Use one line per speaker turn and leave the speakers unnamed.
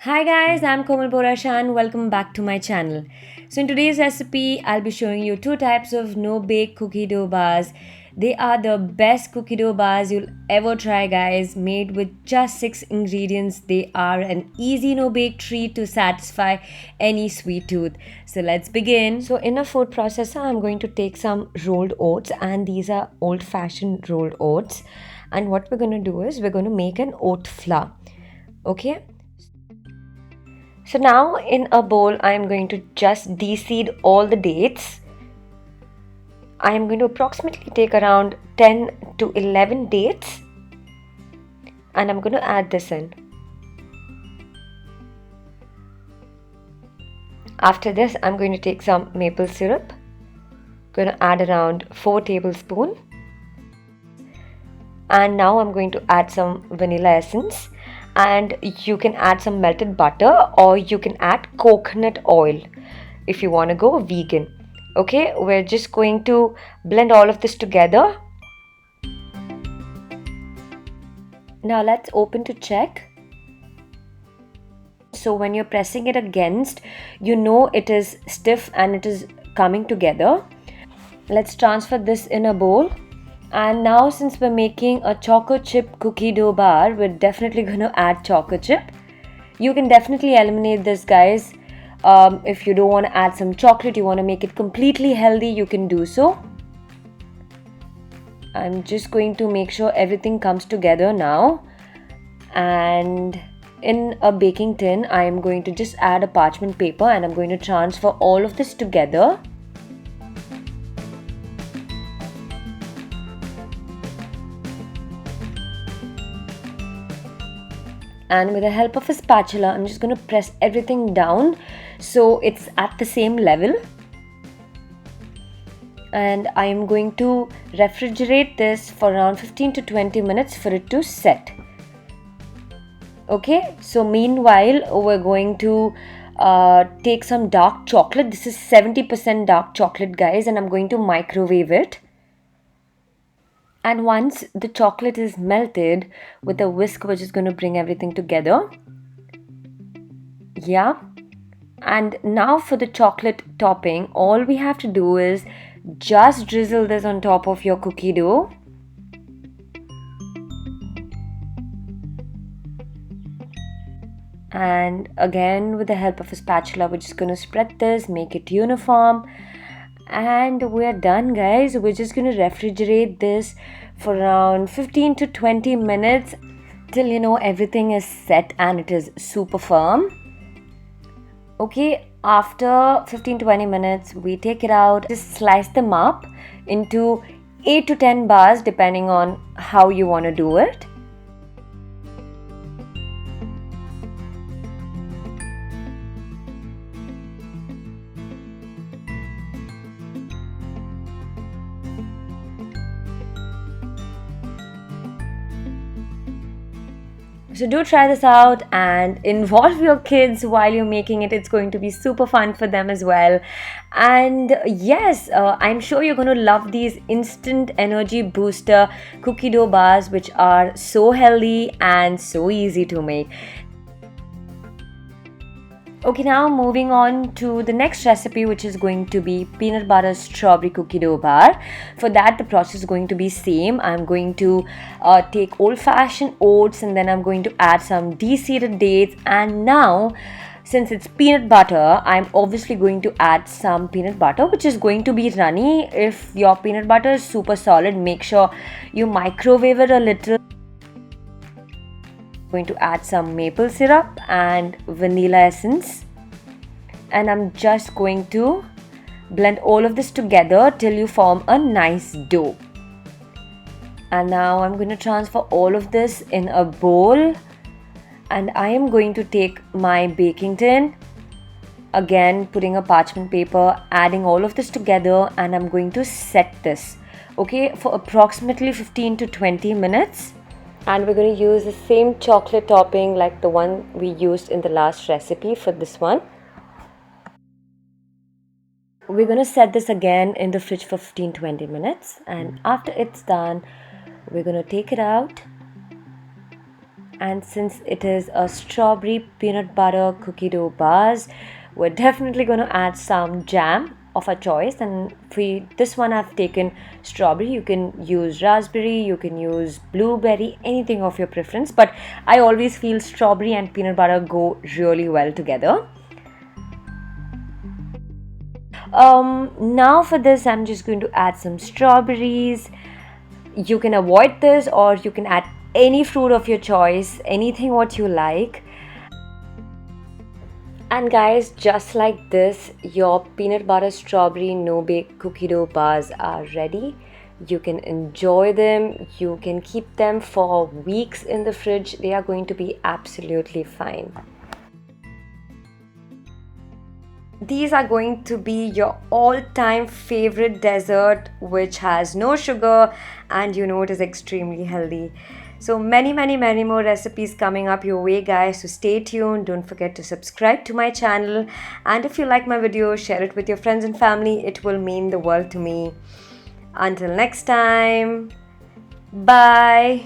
Hi guys, I'm Komal Borashan. Welcome back to my channel. So in today's recipe, I'll be showing you two types of no-bake cookie dough bars. They are the best cookie dough bars you'll ever try, guys. Made with just 6 ingredients, they are an easy no-bake treat to satisfy any sweet tooth. So let's begin. So in a food processor, I'm going to take some rolled oats, and these are old-fashioned rolled oats. And what we're going to do is we're going to make an oat flour. Okay. So now in a bowl, I am going to just de-seed all the dates. I am going to approximately take around 10 to 11 dates, and I'm going to add this in. After this, I'm going to take some maple syrup. Going to add around 4 tablespoons. And now I'm going to add some vanilla essence. And you can add some melted butter, or you can add coconut oil if you want to go vegan. Okay, we're just going to blend all of this together. Now let's open to check. So when you're pressing it against, you know it is stiff and it is coming together. Let's transfer this in a bowl. And now since we're making a choco chip cookie dough bar, we're definitely going to add choco chip. You can definitely eliminate this, guys. If you don't want to add some chocolate, you want to make it completely healthy, you can do so. I'm just going to make sure everything comes together now. And in a baking tin, I am going to just add a parchment paper, and I'm going to transfer all of this together. And with the help of a spatula, I'm just going to press everything down so it's at the same level. And I am going to refrigerate this for around 15 to 20 minutes for it to set. Okay, so meanwhile, we're going to take some dark chocolate. This is 70% dark chocolate, guys, and I'm going to microwave it. And once the chocolate is melted, with a whisk, we're just going to bring everything together. Yeah. And now for the chocolate topping, all we have to do is just drizzle this on top of your cookie dough. And again, with the help of a spatula, we're just going to spread this, make it uniform. And we're done, guys. We're just going to refrigerate this for around 15 to 20 minutes till everything is set and it is super firm. Okay, after 15 to 20 minutes, we take it out. Just slice them up into 8 to 10 bars depending on how you want to do it. So do try this out and involve your kids while you're making it. It's going to be super fun for them as well. And yes, I'm sure you're going to love these instant energy booster cookie dough bars, which are so healthy and so easy to make. Okay, now moving on to the next recipe, which is going to be peanut butter strawberry cookie dough bar. For that, the process is going to be same. I'm going to take old-fashioned oats, and then I'm going to add some de-seeded dates. And now, since it's peanut butter, I'm obviously going to add some peanut butter, which is going to be runny. If your peanut butter is super solid, make sure you microwave it a little. Going to add some maple syrup and vanilla essence, and I'm just going to blend all of this together till you form a nice dough. And now I'm going to transfer all of this in a bowl, and I am going to take my baking tin, again putting a parchment paper, adding all of this together, and I'm going to set this, okay, for approximately 15 to 20 minutes. And we're going to use the same chocolate topping like the one we used in the last recipe for this one. We're going to set this again in the fridge for 15-20 minutes. And after it's done, we're going to take it out. And since it is a strawberry peanut butter cookie dough bars, we're definitely going to add some jam of our choice. And for this one, I've taken strawberry. You can use raspberry, you can use blueberry, anything of your preference. But I always feel strawberry and peanut butter go really well together. Now for this, I'm just going to add some strawberries. You can avoid this, or you can add any fruit of your choice, anything what you like. And guys, just like this, your peanut butter strawberry no bake cookie dough bars are ready. You can enjoy them, you can keep them for weeks in the fridge. They are going to be absolutely fine. These are going to be your all-time favorite dessert, which has no sugar and you know it is extremely healthy. So many more recipes coming up your way, guys, so stay tuned. Don't forget to subscribe to my channel, and if you like my video, share it with your friends and family. It will mean the world to me. Until next time, bye.